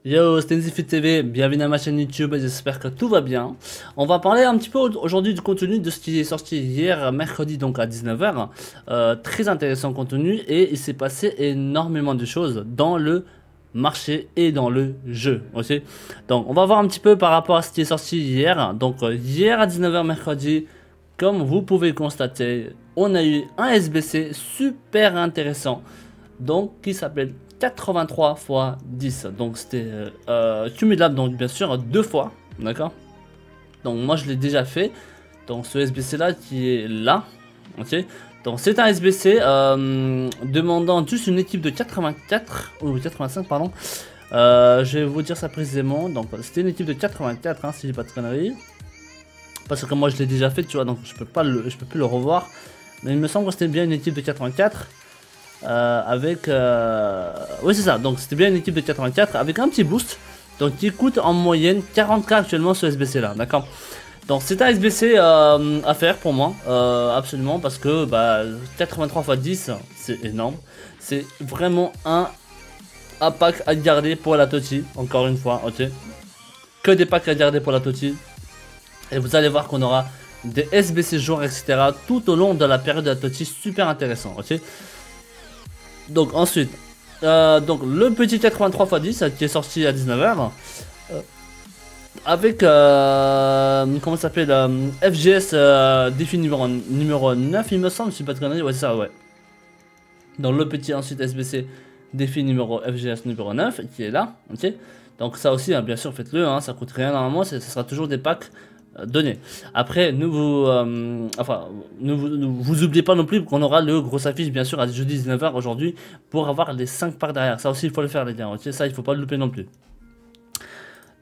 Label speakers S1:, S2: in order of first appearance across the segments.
S1: Yo, c'est Nzifit TV, bienvenue à ma chaîne YouTube, j'espère que tout va bien. On va parler un petit peu aujourd'hui du contenu de ce qui est sorti hier, mercredi, donc à 19h. Très intéressant contenu et il s'est passé énormément de choses dans le marché et dans le jeu aussi. Donc on va voir un petit peu par rapport à ce qui est sorti hier. Donc hier à 19h mercredi, comme vous pouvez constater, on a eu un SBC super intéressant, donc qui s'appelle 83 x 10. Donc c'était cumulable, donc bien sûr deux fois, d'accord. Donc moi je l'ai déjà fait. Donc ce SBC là qui est là, ok. Donc c'est un SBC demandant juste une équipe de 84 ou 85 pardon. Je vais vous dire ça précisément. Donc c'était une équipe de 84 hein, si j'ai pas de conneries. Parce que moi je l'ai déjà fait, tu vois, donc je peux plus le revoir. Mais il me semble que c'était bien une équipe de 84. Oui c'est ça, donc c'était bien une équipe de 84 avec un petit boost. Donc qui coûte en moyenne 40k actuellement ce SBC là, d'accord. Donc c'est un SBC à faire pour moi, absolument, parce que 83 x 10 c'est énorme. C'est vraiment un pack à garder pour la Toti, encore une fois, ok. Que des packs à garder pour la Toti. Et vous allez voir qu'on aura des SBC jours, etc. tout au long de la période de la Toti, super intéressant, ok. Donc ensuite, donc le petit 83 x 10 qui est sorti à 19h. Avec, comment ça s'appelle, FGS défi numéro 9 il me semble, je suis pas de conneries, ouais c'est ça, ouais. Donc le petit ensuite SBC défi numéro FGS numéro 9 qui est là, ok. Donc ça aussi, hein, bien sûr, faites-le, hein, ça coûte rien normalement, ce sera toujours des packs donnés. Après, ne vous oubliez pas non plus qu'on aura le gros affiche, bien sûr, à jeudi 19h aujourd'hui, pour avoir les 5 packs derrière. Ça aussi, il faut le faire, les gars, ok, ça, il faut pas le louper non plus.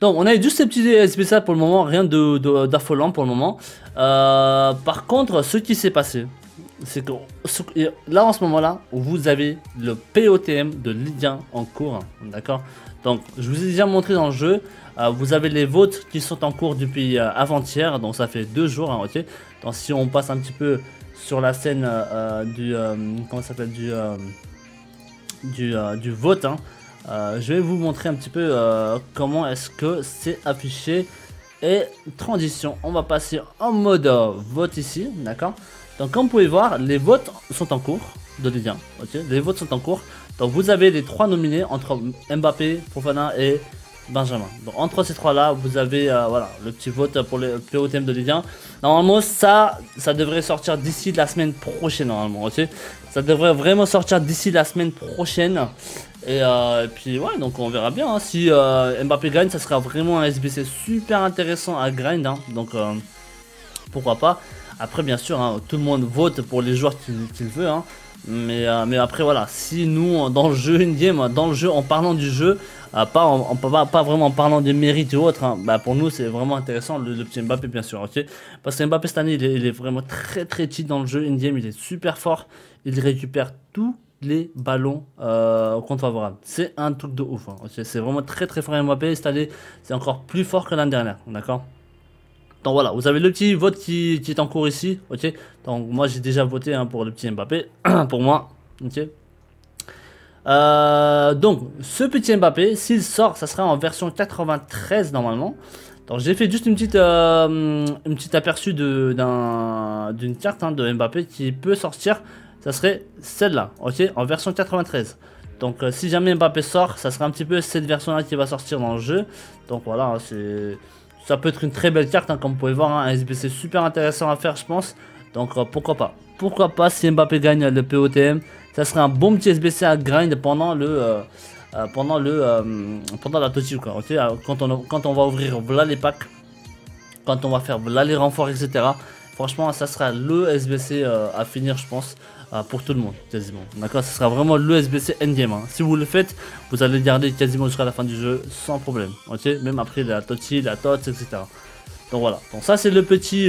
S1: Donc on a eu juste ces petits SBC pour le moment, rien d'affolant pour le moment. Par contre, ce qui s'est passé, c'est que là en ce moment là, vous avez le POTM de Lydia en cours, d'accord. Donc je vous ai déjà montré dans le jeu, vous avez les votes qui sont en cours depuis avant-hier, donc ça fait 2 jours, hein, ok. Donc si on passe un petit peu sur la scène comment ça s'appelle, du vote, hein. Je vais vous montrer un petit peu comment est-ce que c'est affiché. Et transition, on va passer en mode vote ici, d'accord. Donc comme vous pouvez voir, les votes sont en cours de Lydia, ok. Les votes sont en cours. Donc vous avez les 3 nominés entre Mbappé, Fofana et Benjamin. Donc entre ces 3 là, vous avez voilà, le petit vote pour le POTM de Lydia. Normalement ça devrait sortir d'ici la semaine prochaine normalement, ok. Ça devrait vraiment sortir d'ici la semaine prochaine. Et puis ouais, donc on verra bien, hein. Si Mbappé gagne, ça sera vraiment un SBC super intéressant à grind, hein. Donc pourquoi pas. Après bien sûr, hein, tout le monde vote pour les joueurs qu'il veut, hein. Mais après voilà, si nous dans le jeu in-game, dans le jeu, en parlant du jeu, pas vraiment en parlant des mérites ou autres, hein, pour nous c'est vraiment intéressant le petit Mbappé bien sûr, ok. Parce que Mbappé cette année il est vraiment très cheat dans le jeu in-game, il est super fort, il récupère tout les ballons contre favorables. C'est un truc de ouf, hein. C'est vraiment très fort Mbappé cette année, c'est encore plus fort que l'année dernière, d'accord. Donc voilà, vous avez le petit vote qui est en cours ici, ok. Donc moi j'ai déjà voté, hein, pour le petit Mbappé, pour moi, ok. Donc ce petit Mbappé, s'il sort, ça sera en version 93 normalement. Donc j'ai fait juste une petite aperçu d'une carte, hein, de Mbappé qui peut sortir. Ça serait celle-là, ok, en version 93. Donc si jamais Mbappé sort, ça sera un petit peu cette version-là qui va sortir dans le jeu. Donc voilà, ça peut être une très belle carte, hein, comme vous pouvez voir, hein, un SBC super intéressant à faire, je pense. Donc pourquoi pas. Pourquoi pas, si Mbappé gagne le POTM, ça serait un bon petit SBC à grind pendant la Toti, quoi, ok. Quand on va ouvrir voilà les packs, quand on va faire voilà les renforts, etc. Franchement, ça sera le SBC à finir, je pense, pour tout le monde, quasiment. D'accord, ça sera vraiment le SBC endgame, hein. Si vous le faites, vous allez garder quasiment jusqu'à la fin du jeu sans problème, ok. Même après la Toti, la TOTS, etc. Donc voilà. Donc ça, c'est le petit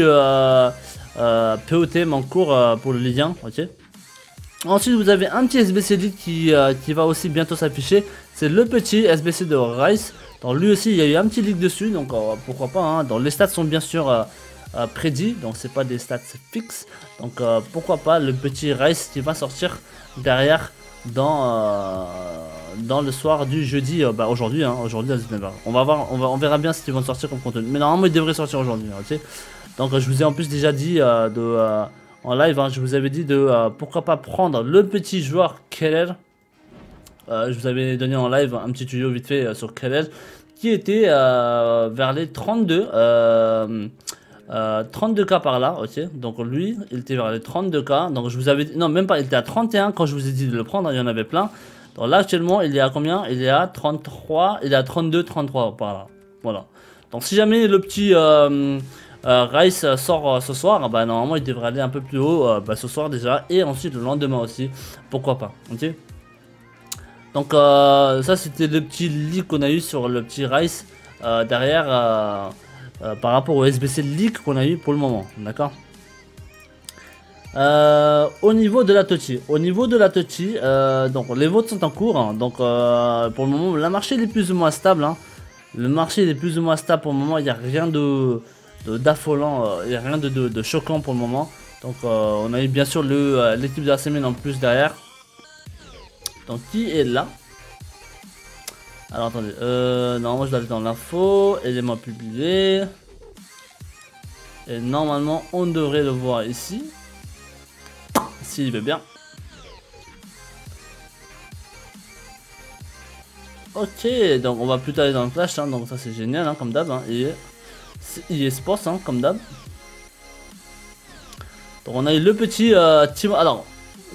S1: POTM en cours pour le Ligue 1, ok. Ensuite, vous avez un petit SBC Elite qui va aussi bientôt s'afficher. C'est le petit SBC de Rice. Donc lui aussi, il y a eu un petit leak dessus, donc pourquoi pas, hein. Donc les stats sont bien sûr prédits, donc c'est pas des stats fixes. Donc pourquoi pas le petit Rice qui va sortir derrière dans le soir du jeudi, bah aujourd'hui, hein, aujourd'hui à 19h. On verra bien ce qu'ils vont sortir comme contenu. Mais normalement, ils devraient sortir aujourd'hui, ok. Donc, je vous ai en plus déjà dit en live, hein, je vous avais dit de pourquoi pas prendre le petit joueur Keller. Je vous avais donné en live un petit tuto vite fait sur Keller qui était vers les 32K par là, ok. Donc lui, il était vers les 32K. Donc je vous avais dit, non même pas, il était à 31 quand je vous ai dit de le prendre, il y en avait plein. Donc là actuellement, il est à combien? Il est à 33, il est à 32, 33 par là. Voilà. Donc si jamais le petit Rice sort ce soir, bah normalement il devrait aller un peu plus haut ce soir déjà et ensuite le lendemain aussi. Pourquoi pas, ok. Donc ça c'était le petit leak qu'on a eu sur le petit Rice derrière par rapport au SBC leak qu'on a eu pour le moment, d'accord. Au niveau de la Toti, donc les votes sont en cours, hein, donc pour le moment le marché est plus ou moins stable, hein. Le marché est plus ou moins stable pour le moment, il n'y a rien d'affolant, il n'y a rien de choquant pour le moment. Donc on a eu bien sûr l'équipe de la semaine en plus derrière. Donc qui est là? Alors attendez, normalement je dois aller dans l'info, éléments publiés. Et normalement on devrait le voir ici. S'il veut bien. Ok, donc on va plutôt aller dans le flash, hein, donc ça c'est génial, hein, comme d'hab. Hein, EA Sports, hein, comme d'hab. Donc on a eu le petit team. Alors,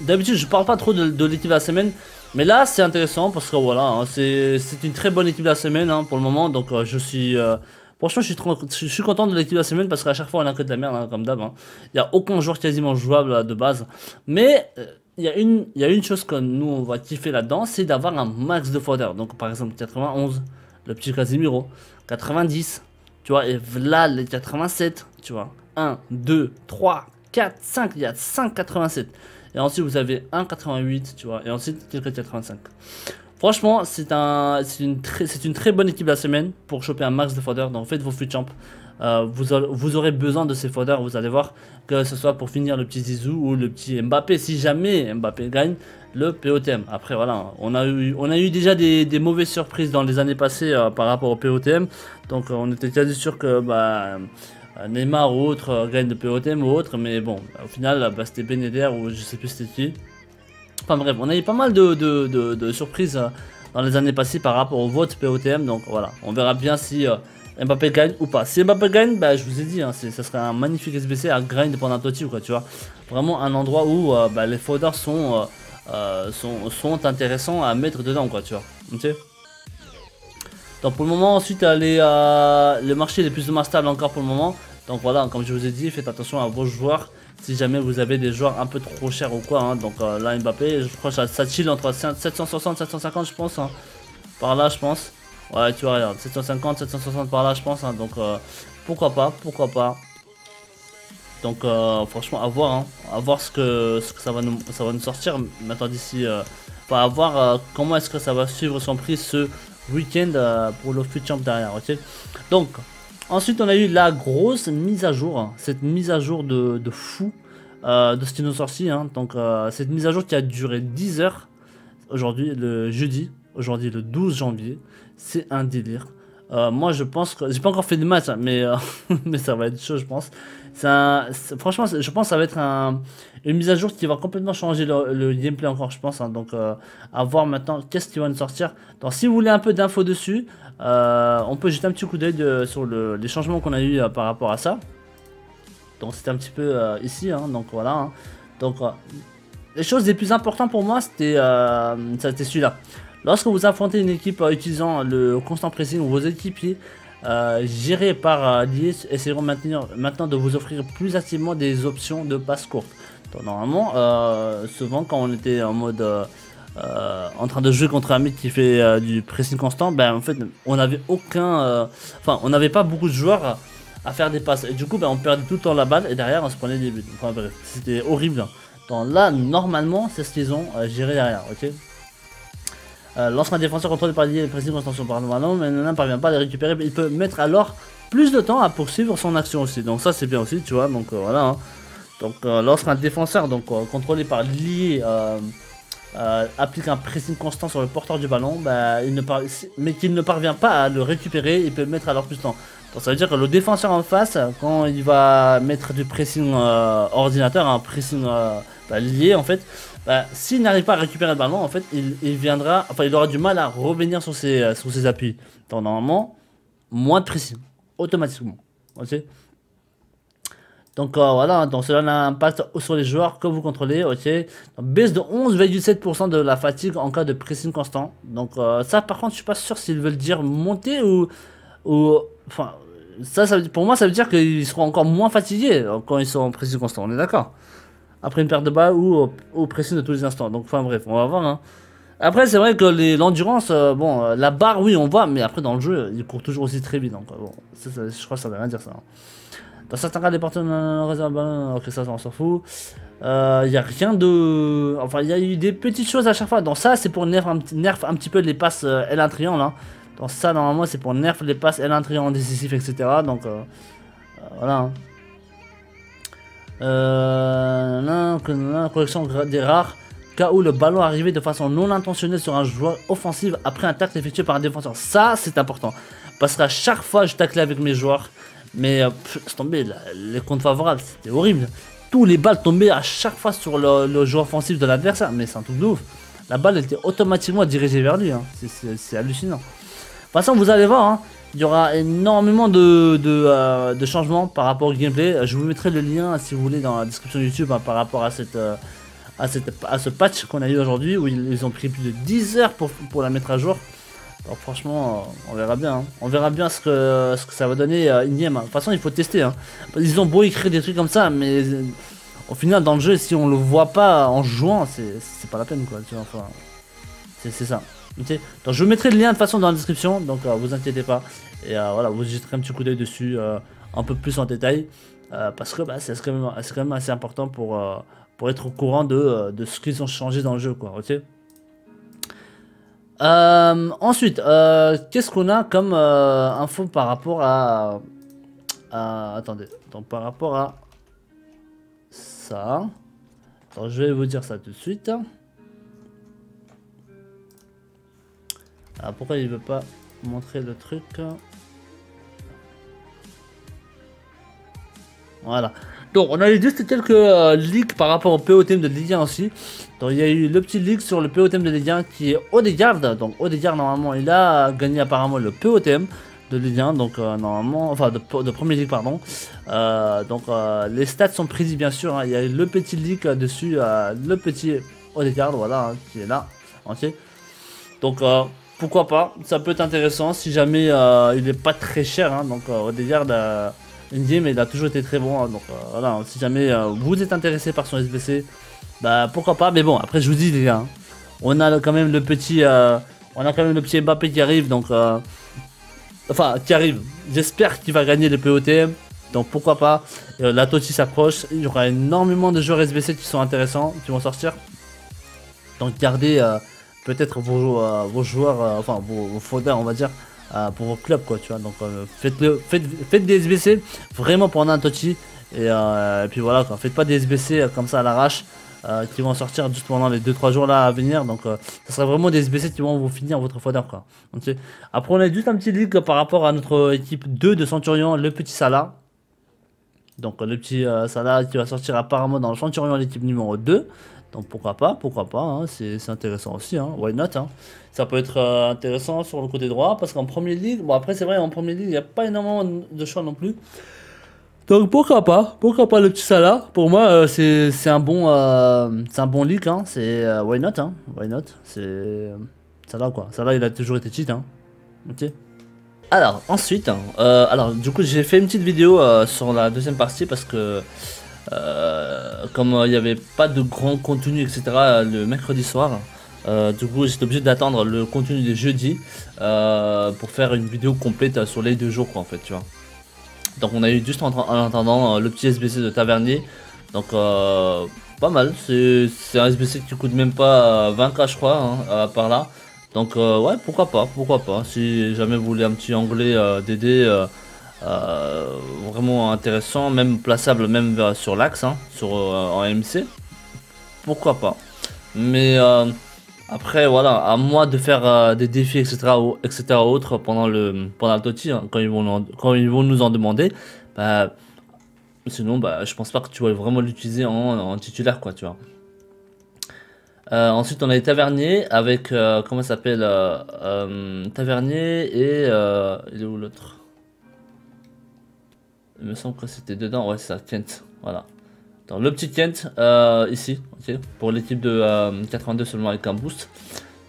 S1: d'habitude je parle pas trop de l'équipe de la semaine. Mais là c'est intéressant parce que voilà, hein, c'est une très bonne équipe de la semaine, hein, pour le moment. Donc je suis... franchement je suis content de l'équipe de la semaine parce qu'à chaque fois on a que de la merde, hein, comme d'hab. Hein. Il n'y a aucun joueur quasiment jouable de base. Mais il y a une chose que nous on va kiffer là-dedans, c'est d'avoir un max de fodder. Donc par exemple 91, le petit Casemiro, 90, tu vois, et là les 87, tu vois. 1, 2, 3, 4, 5, il y a 5,87. Et ensuite vous avez 1,88, tu vois, et ensuite quelques 85. Franchement, c'est une très bonne équipe la semaine pour choper un max de fodder. Donc faites vos fut champ. Vous aurez besoin de ces fodders, vous allez voir, que ce soit pour finir le petit Zizou ou le petit Mbappé, si jamais Mbappé gagne le POTM. Après voilà, on a eu déjà des mauvaises surprises dans les années passées par rapport au POTM. Donc on était quasi sûr que Neymar ou autre gagne de POTM ou autre, mais bon, au final c'était Ben Yedder ou je sais plus c'était qui. Enfin bref, on a eu pas mal de surprises dans les années passées par rapport au vote POTM, donc voilà, on verra bien si Mbappé gagne ou pas. Si Mbappé gagne, bah, je vous ai dit, hein, ça serait un magnifique SBC à grind pendant un Toti ou quoi, tu vois. Vraiment un endroit où les fodders sont intéressants à mettre dedans, quoi, tu vois. Okay. Donc pour le moment, ensuite, le marché est plus ou moins stable encore pour le moment. Donc voilà, comme je vous ai dit, faites attention à vos joueurs. Si jamais vous avez des joueurs un peu trop chers ou quoi, hein. Donc là Mbappé, je crois que ça chill entre 760, 750 je pense, hein. Par là je pense. Ouais tu vois, regarde, 750, 760 par là je pense, hein. Donc pourquoi pas. Donc franchement à voir, hein. À voir ce que ça va nous sortir maintenant d'ici. Enfin à voir comment est-ce que ça va suivre son prix ce week-end pour le FUT Champ derrière, ok. Donc ensuite on a eu la grosse mise à jour, hein. Cette mise à jour de fou de ce qui nous sortit, hein. Donc cette mise à jour qui a duré 10 heures aujourd'hui, le jeudi, aujourd'hui le 12 janvier, c'est un délire. Moi je pense que, j'ai pas encore fait de match, hein, mais, mais ça va être chaud je pense. Franchement je pense que ça va être une mise à jour qui va complètement changer le gameplay encore je pense, hein. Donc à voir maintenant qu'est-ce qui va nous sortir. Donc si vous voulez un peu d'infos dessus, on peut jeter un petit coup d'œil sur les changements qu'on a eu par rapport à ça. Donc c'était un petit peu ici, hein, donc voilà, hein. Donc les choses les plus importantes pour moi c'était celui-là. Lorsque vous affrontez une équipe utilisant le constant pressing, vos équipiers gérés par l'IA essaieront maintenant de vous offrir plus activement des options de passe courte. Donc normalement, souvent quand on était en mode en train de jouer contre un mec qui fait du pressing constant, ben en fait on n'avait on n'avait pas beaucoup de joueurs à faire des passes et du coup ben, on perdait tout le temps la balle et derrière on se prenait des buts. Enfin bref, c'était horrible. Donc là normalement c'est ce qu'ils ont géré derrière, ok. Lorsqu'un défenseur contrôlé par l'IA et pressing constant par normalement, mais ne parvient pas à les récupérer, il peut mettre alors plus de temps à poursuivre son action aussi. Donc ça c'est bien aussi, tu vois. Donc voilà. Hein. Donc lorsqu'un défenseur contrôlé par l'IA applique un pressing constant sur le porteur du ballon, bah, mais qu'il ne parvient pas à le récupérer, il peut le mettre à leur plus temps. Donc ça veut dire que le défenseur en face, quand il va mettre du pressing ordinateur, un pressing lié en fait, bah, s'il n'arrive pas à récupérer le ballon, en fait, il aura du mal à revenir sur ses appuis. Donc normalement, moins de pressing, automatiquement. Ok. Donc voilà, donc cela a un impact sur les joueurs que vous contrôlez, ok. Donc, baisse de 11,7% de la fatigue en cas de pressing constant. Donc ça par contre je suis pas sûr s'ils veulent dire monter enfin ça pour moi ça veut dire qu'ils seront encore moins fatigués quand ils sont en pressing constant, on est d'accord. Après une perte de balle ou au pressing de tous les instants. Donc enfin bref, on va voir hein. Après c'est vrai que l'endurance, la barre oui on voit, mais après dans le jeu il court toujours aussi très vite. Donc bon, je crois que ça veut rien dire ça. Hein. Dans certains cas, les partenaires réservent. Ok, ça, on s'en fout. Il y a rien de. Enfin, il y a eu des petites choses à chaque fois. Dans ça, c'est pour nerf un petit peu les passes L1 triangle. Hein. Dans ça, normalement, c'est pour nerf les passes L1 triangle décisif, etc. Donc, voilà. Collection des rares. Cas où le ballon arrivait de façon non intentionnelle sur un joueur offensif après un tacle effectué par un défenseur. Ça, c'est important. Parce qu'à chaque fois, je taclais avec mes joueurs. Mais c'est tombé, les comptes favorables, c'était horrible. Tous les balles tombaient à chaque fois sur le joueur offensif de l'adversaire. Mais c'est un truc de ouf. La balle était automatiquement dirigée vers lui. Hein. C'est hallucinant. De toute façon, vous allez voir, hein, il y aura énormément de changements par rapport au gameplay. Je vous mettrai le lien, si vous voulez, dans la description YouTube hein, par rapport à ce patch qu'on a eu aujourd'hui. Où ils ont pris plus de 10 heures pour la mettre à jour. Alors franchement, on verra bien. Hein. On verra bien ce que ça va donner in-game. De toute façon, il faut tester. Hein. Ils ont beau écrire des trucs comme ça, mais au final, dans le jeu, si on le voit pas en jouant, c'est pas la peine, quoi. Tu vois, enfin, c'est ça. Okay. Donc, je vous mettrai le lien de toute façon dans la description. Donc, vous inquiétez pas. Et voilà, vous jetterez un petit coup d'œil dessus, un peu plus en détail, parce que bah, c'est quand même assez important pour être au courant de ce qu'ils ont changé dans le jeu, quoi. Ok. Ensuite, qu'est-ce qu'on a comme info par rapport attendez, donc par rapport à ça. Alors, je vais vous dire ça tout de suite. Alors, pourquoi il veut pas montrer le truc? Voilà. Donc on a eu juste quelques leaks par rapport au POTM de Ligue 1 aussi. Donc il y a eu le petit leak sur le POTM de Ligue 1 qui est Odegaard. Donc Odegaard normalement il a gagné apparemment le POTM de Ligue 1. Donc normalement, enfin de Premier League pardon. Les stats sont prédits bien sûr. Hein. Il y a eu le petit leak dessus, le petit Odegaard voilà hein, qui est là. Okay. Donc pourquoi pas, ça peut être intéressant si jamais il n'est pas très cher. Hein. Donc Odegaard in-game il a toujours été très bon, hein, donc voilà, si jamais vous êtes intéressé par son SBC, bah pourquoi pas, mais bon, après je vous dis les gars, hein, on a quand même le petit Mbappé qui arrive, donc enfin qui arrive, j'espère qu'il va gagner le POTM, donc pourquoi pas, la Totti s'approche, il y aura énormément de joueurs SBC qui sont intéressants, qui vont sortir, donc gardez peut-être vos joueurs, enfin vos folders on va dire, pour vos clubs quoi tu vois, donc faites des SBC vraiment pour un Totti et puis voilà quoi, faites pas des SBC comme ça à l'arrache qui vont sortir juste pendant les 2-3 jours là à venir, donc ça sera vraiment des SBC qui vont vous finir votre fodder quoi. Okay. Après on a juste un petit leak par rapport à notre équipe 2 de Centurion, le petit Salah, donc le petit Salah qui va sortir apparemment dans le Centurion l'équipe numéro 2. Donc pourquoi pas, hein, c'est intéressant aussi, hein, why not, hein. Ça peut être intéressant sur le côté droit, parce qu'en Premier League, bon après c'est vrai, en Premier League, il n'y a pas énormément de choix non plus. Donc pourquoi pas le petit Salah, pour moi c'est un bon leak, hein, c'est why not, c'est Salah quoi, Salah il a toujours été cheat, hein, ok. Alors ensuite, alors du coup j'ai fait une petite vidéo sur la deuxième partie, parce que comme il n'y avait pas de grand contenu etc le mercredi soir, du coup j'étais obligé d'attendre le contenu de jeudi pour faire une vidéo complète sur les 2 jours quoi en fait tu vois. Donc on a eu juste en attendant le petit SBC de Tavernier, donc pas mal, c'est un SBC qui coûte même pas 20k je crois hein, par là, donc ouais pourquoi pas si jamais vous voulez un petit anglais DD vraiment intéressant, même plaçable même sur l'axe hein, en MC, pourquoi pas, mais Après, voilà, à moi de faire des défis, etc. autres pendant la TOTY, hein, quand ils vont nous en demander. Bah, sinon, bah, je pense pas que tu vas vraiment l'utiliser en titulaire, quoi, tu vois. Ensuite, on a les taverniers avec, comment ça s'appelle, tavernier et, il est où l'autre? Il me semble que c'était dedans, ouais, c'est ça, Kent, voilà. Donc, le petit Kent, ici, ok, pour l'équipe de 82 seulement avec un boost.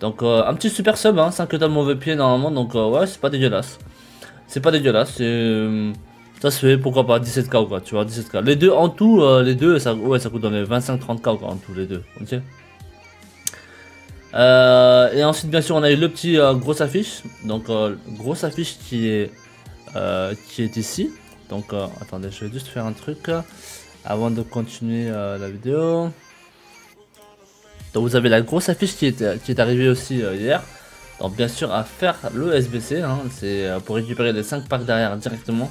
S1: Donc, un petit super sub, hein, 5 étoiles mauvais pied normalement, donc ouais, c'est pas dégueulasse. C'est pas dégueulasse, ça se fait, pourquoi pas, 17k quoi, tu vois, 17k. Les deux en tout, les deux, ça, ouais, ça coûte dans les 25-30k quoi, en tout, les deux, ok. Et ensuite, bien sûr, on a eu le petit grosse affiche, donc grosse affiche qui est ici. Donc, attendez, je vais juste faire un truc avant de continuer la vidéo. Donc, vous avez la grosse affiche qui est arrivée aussi hier. Donc, bien sûr, à faire le SBC, hein, c'est pour récupérer les 5 packs derrière directement,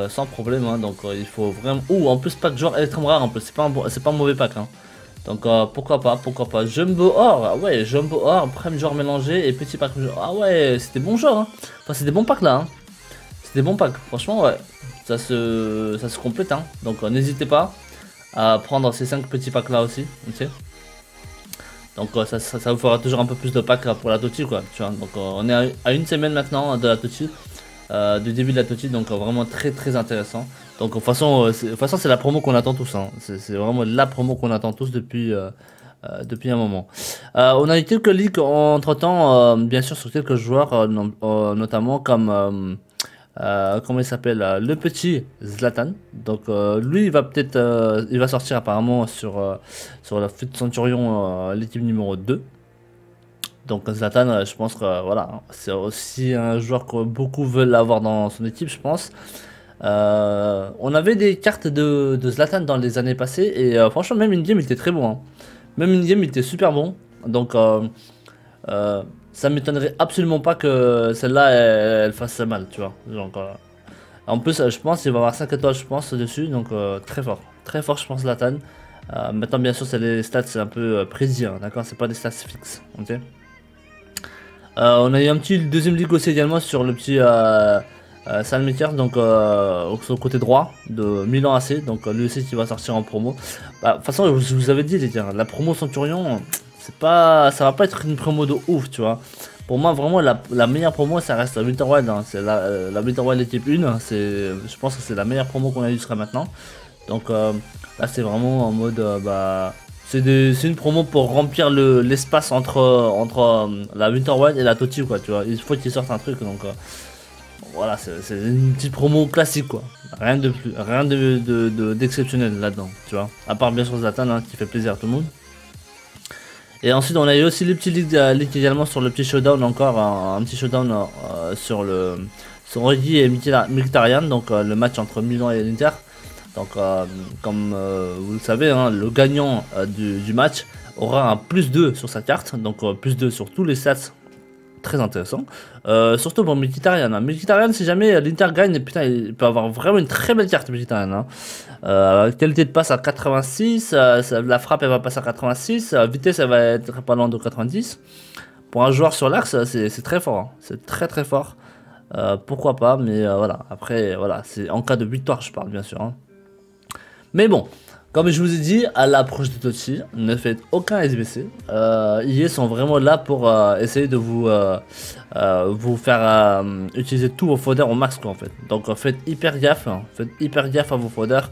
S1: sans problème. Hein, donc, il faut vraiment. Ouh, en plus, pack genre Electrum rare, en plus, c'est pas un mauvais pack. Hein. Donc, pourquoi pas. Jumbo or, ah ouais, Jumbo or, prime genre mélangé et petit pack. Ah ouais, c'était bon genre. Hein. Enfin, c'est des bons packs là. Hein. C'est des bons packs, franchement, ouais. Ça se complète, hein. Donc n'hésitez pas à prendre ces 5 petits packs là aussi, ok. Donc ça vous fera toujours un peu plus de packs pour la TOTY quoi, tu vois. Donc on est à une semaine maintenant de la TOTY, du début de la TOTY, donc vraiment très intéressant. Donc de toute façon c'est la promo qu'on attend tous, hein. C'est vraiment la promo qu'on attend tous depuis un moment. On a eu quelques leaks entre temps, bien sûr sur quelques joueurs, notamment comme comment il s'appelle, le petit Zlatan. Donc lui il va peut-être il va sortir apparemment sur la FUT Centurion, l'équipe numéro 2. Donc Zlatan, je pense que voilà, c'est aussi un joueur que beaucoup veulent avoir dans son équipe, je pense. On avait des cartes de Zlatan dans les années passées et franchement même in-game il était très bon, hein. Même in-game il était super bon. Donc ça m'étonnerait absolument pas que celle-là elle fasse mal, tu vois. Donc, en plus, je pense qu'il va avoir 5 étoiles, je pense, dessus. Donc, très fort, je pense, Zlatan. Maintenant, bien sûr, c'est les stats, c'est un peu précis, hein, d'accord. C'est pas des stats fixes, ok. On a eu un petit deuxième league aussi également sur le petit Salmetier, donc sur le côté droit de Milan AC. Donc, lui aussi qui va sortir en promo. Bah, de toute façon, je vous avais dit, les gars, la promo Centurion. Ça va pas être une promo de ouf, tu vois. Pour moi, vraiment, la meilleure promo, ça reste la Winter Wild. Hein. C'est la Winter Wild équipe 1. Je pense que c'est la meilleure promo qu'on a eu jusqu'à maintenant. Donc là, c'est vraiment en mode, bah, c'est une promo pour remplir l'espace entre la Winter Wild et la TOTY, quoi, tu vois. Il faut qu'ils sortent un truc, donc voilà, c'est une petite promo classique, quoi. Rien de plus, rien d'exceptionnel là-dedans, tu vois. À part bien sûr Zlatan, hein, qui fait plaisir à tout le monde. Et ensuite on a eu aussi les petits leaks également sur le petit showdown, encore un petit showdown sur Reggie et Mkhitaryan, donc le match entre Milan et l'Inter. Donc comme vous le savez, hein, le gagnant du match aura un +2 sur sa carte, donc +2 sur tous les stats. Très intéressant, surtout pour Mkhitaryan. Hein. Mkhitaryan, si jamais l'Inter gagne, putain, il peut avoir vraiment une très belle carte Mkhitaryan. Hein. Qualité de passe à 86, la frappe elle va passer à 86, vitesse elle va être pas loin de 90. Pour un joueur sur l'axe, c'est très fort, hein. C'est très fort. Pourquoi pas, mais voilà. Après, voilà, c'est en cas de victoire, je parle bien sûr. Hein. Mais bon. Comme je vous ai dit, à l'approche de TOTY, ne faites aucun SBC. EA sont vraiment là pour essayer de vous faire utiliser tous vos foders au max, quoi, en fait. Donc faites hyper gaffe, hein. Faites hyper gaffe à vos foders,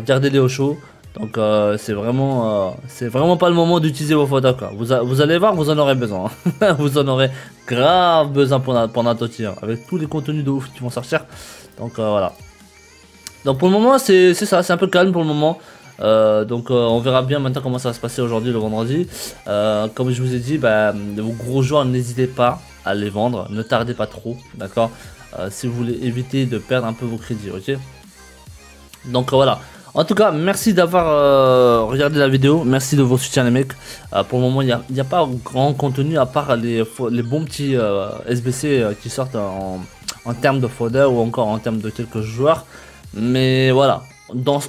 S1: gardez-les au chaud. Donc c'est vraiment pas le moment d'utiliser vos foders, quoi. Vous allez voir, vous en aurez besoin. Hein. Vous en aurez grave besoin pendant TOTY, hein, avec tous les contenus de ouf qui vont sortir. Donc voilà. Donc pour le moment, c'est ça, c'est un peu calme pour le moment. Donc on verra bien maintenant comment ça va se passer aujourd'hui le vendredi. Comme je vous ai dit, bah, vos gros joueurs, n'hésitez pas à les vendre, ne tardez pas trop, d'accord, si vous voulez éviter de perdre un peu vos crédits, ok. Donc voilà, en tout cas merci d'avoir regardé la vidéo, merci de vos soutiens les mecs. Pour le moment il n'y a pas grand contenu à part les bons petits SBC qui sortent en termes de fodder ou encore en termes de quelques joueurs, mais voilà.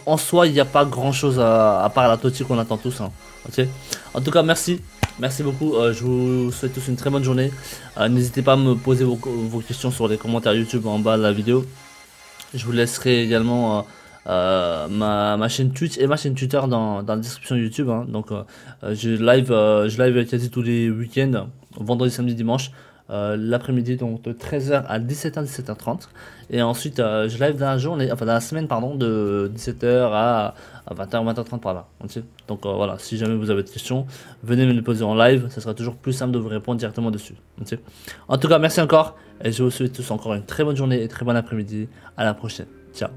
S1: En soi, il n'y a pas grand chose à part la TOTY qu'on attend tous. Hein. Okay, en tout cas, merci. Merci beaucoup, je vous souhaite tous une très bonne journée. N'hésitez pas à me poser vos questions sur les commentaires YouTube en bas de la vidéo. Je vous laisserai également ma chaîne Twitch et ma chaîne Twitter dans la description YouTube. Hein. Donc je live quasi tous les week-ends, vendredi, samedi, dimanche. L'après-midi, donc de 13h à 17h, 17h30. Et ensuite, je live dans la journée, enfin dans la semaine, pardon, de 17h à 20h, 20h30 par là. Okay. Donc voilà, si jamais vous avez des questions, venez me les poser en live, ça sera toujours plus simple de vous répondre directement dessus. Okay. En tout cas, merci encore, et je vous souhaite tous encore une très bonne journée et très bon après-midi. À la prochaine. Ciao.